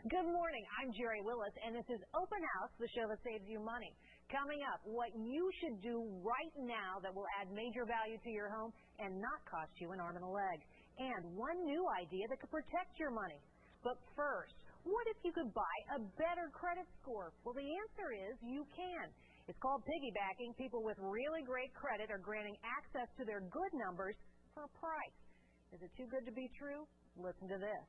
Good morning. I'm Jerry Willis, and this is Open House, the show that saves you money. Coming up, what you should do right now that will add major value to your home and not cost you an arm and a leg. And one new idea that could protect your money. But first, what if you could buy a better credit score? Well, the answer is you can. It's called piggybacking. People with really great credit are granting access to their good numbers for a price. Is it too good to be true? Listen to this.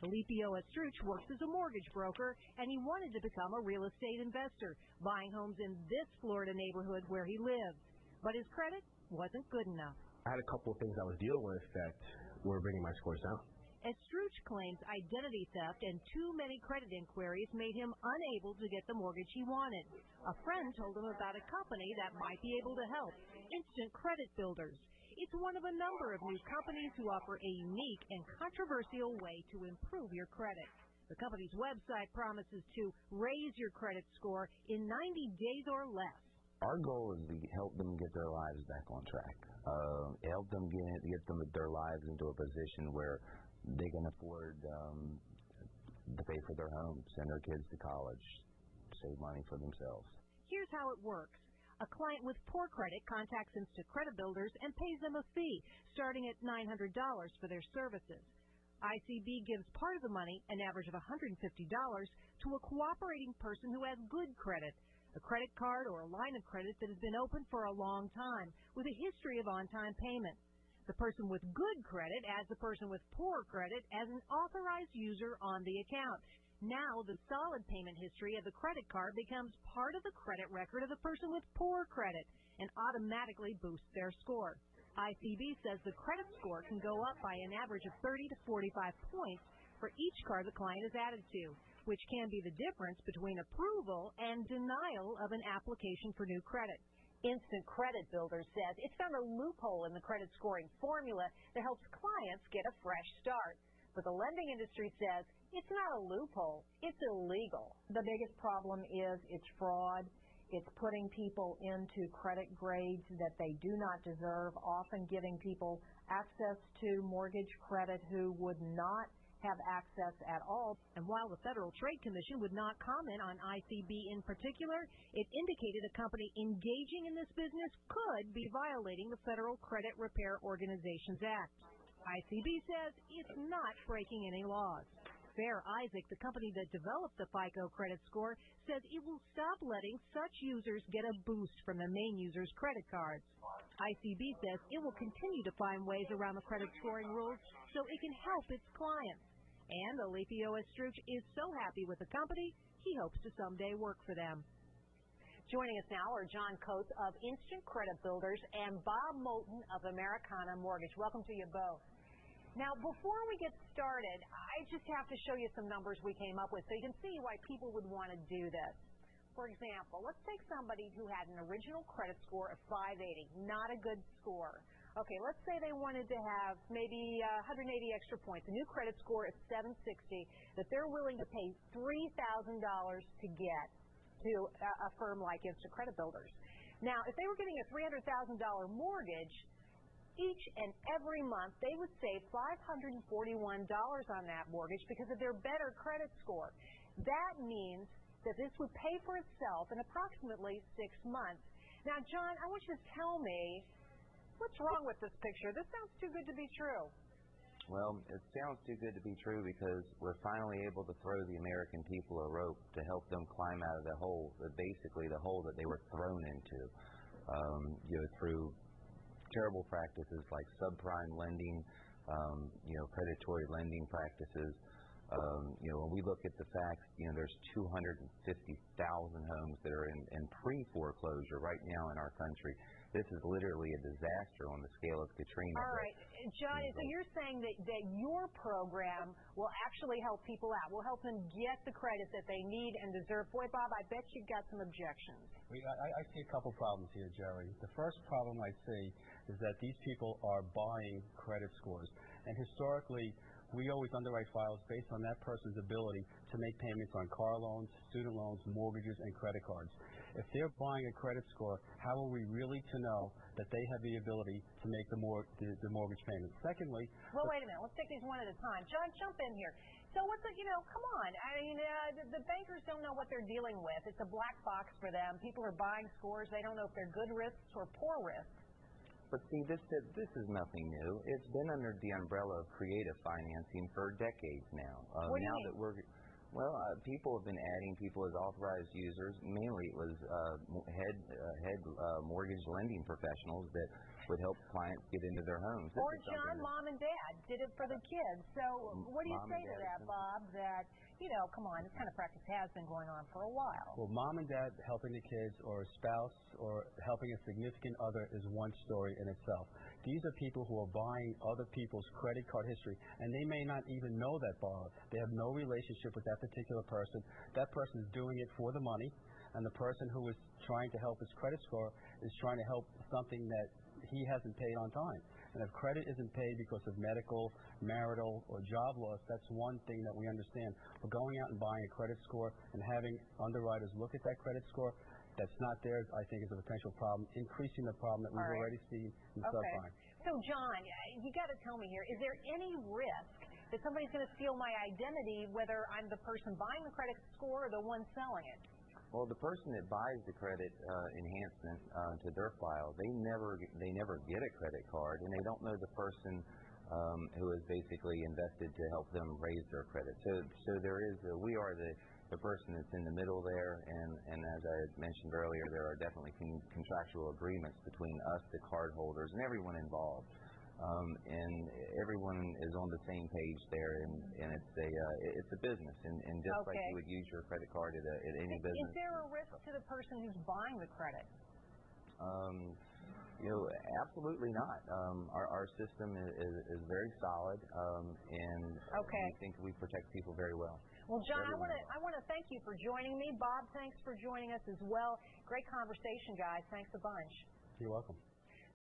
Alipio Estruch works as a mortgage broker, and he wanted to become a real estate investor, buying homes in this Florida neighborhood where he lives. But his credit wasn't good enough. I had a couple of things I was dealing with that were bringing my scores down. Estruch claims identity theft and too many credit inquiries made him unable to get the mortgage he wanted. A friend told him about a company that might be able to help, Instant Credit Builders. It's one of a number of new companies who offer a unique and controversial way to improve your credit. The company's website promises to raise your credit score in 90 days or less. Our goal is to help them get their lives back on track, help them get their lives into a position where they can afford to pay for their homes, send their kids to college, save money for themselves. Here's how it works. A client with poor credit contacts Instant Credit Builders and pays them a fee, starting at $900 for their services. ICB gives part of the money, an average of $150, to a cooperating person who has good credit, a credit card or a line of credit that has been open for a long time, with a history of on-time payment. The person with good credit adds the person with poor credit as an authorized user on the account. Now, the solid payment history of the credit card becomes part of the credit record of the person with poor credit and automatically boosts their score. ICB says the credit score can go up by an average of 30 to 45 points for each card the client is added to, which can be the difference between approval and denial of an application for new credit. Instant Credit Builders says it's found a loophole in the credit scoring formula that helps clients get a fresh start. But the lending industry says it's not a loophole, it's illegal. The biggest problem is it's fraud. It's putting people into credit grades that they do not deserve, often giving people access to mortgage credit who would not have access at all. And while the Federal Trade Commission would not comment on ICB in particular, it indicated a company engaging in this business could be violating the Federal Credit Repair Organizations Act. ICB says it's not breaking any laws. Fair Isaac, the company that developed the FICO credit score, says it will stop letting such users get a boost from the main user's credit cards. ICB says it will continue to find ways around the credit scoring rules so it can help its clients. And Alipio Estruch is so happy with the company, he hopes to someday work for them. Joining us now are John Coates of Instant Credit Builders and Bob Moulton of Americana Mortgage. Welcome to you both. Now, before we get started, I just have to show you some numbers we came up with so you can see why people would want to do this. For example, let's take somebody who had an original credit score of 580, not a good score. Okay, let's say they wanted to have maybe 180 extra points, a new credit score of 760, that they're willing to pay $3,000 to get to a firm like Instant Credit Builders. Now, if they were getting a $300,000 mortgage, each and every month they would save $541 on that mortgage because of their better credit score. That means that this would pay for itself in approximately 6 months. Now, John, I want you to tell me, what's wrong with this picture? This sounds too good to be true. Well, it sounds too good to be true because we're finally able to throw the American people a rope to help them climb out of the hole, basically the hole that they were thrown into, through terrible practices like subprime lending, predatory lending practices. When we look at the facts, there's 250,000 homes that are in pre-foreclosure right now in our country. This is literally a disaster on the scale of Katrina. All right, John, so you're saying that your program will actually help people out, will help them get the credit that they need and deserve. Boy, Bob, I bet you've got some objections. I see a couple problems here, Jerry. The first problem I see is that these people are buying credit scores. And historically, we always underwrite files based on that person's ability to make payments on car loans, student loans, mortgages, and credit cards. If they're buying a credit score, how are we really to know that they have the ability to make the mortgage payment? Secondly... Well, wait a minute. Let's take these one at a time. John, jump in here. So what's the, come on. I mean, the bankers don't know what they're dealing with. It's a black box for them. People are buying scores. They don't know if they're good risks or poor risks. But see, this is nothing new. It's been under the umbrella of creative financing for decades now. What do you mean? People have been adding people as authorized users. Mainly it was head mortgage lending professionals that would help clients get into their homes. Or John, mom and dad did it for the kids. So what do you say to that, Bob, that, come on, this kind of practice has been going on for a while? Well, mom and dad helping the kids or a spouse or helping a significant other is one story in itself. These are people who are buying other people's credit card history, and they may not even know that borrower. They have no relationship with that particular person. That person is doing it for the money, and the person who is trying to help his credit score is trying to help something that he hasn't paid on time. And if credit isn't paid because of medical, marital, or job loss, that's one thing that we understand. But going out and buying a credit score and having underwriters look at that credit score that's not theirs, I think, is a potential problem, increasing the problem that we've already seen in subprime. So, John, you got to tell me here, is there any risk that somebody's going to steal my identity, whether I'm the person buying the credit score or the one selling it? Well, the person that buys the credit enhancement to their file, they never get a credit card, and they don't know the person who is basically invested to help them raise their credit. So we are the person that's in the middle there, and as I mentioned earlier, there are definitely contractual agreements between us, the card holders, and everyone involved. And everyone is on the same page there, and it's a business, and just like you would use your credit card at any business. Is there a risk to the person who's buying the credit? Absolutely not. Our system is very solid, and we think we protect people very well. Well, John, I want to thank you for joining me. Bob, thanks for joining us as well. Great conversation, guys. Thanks a bunch. You're welcome.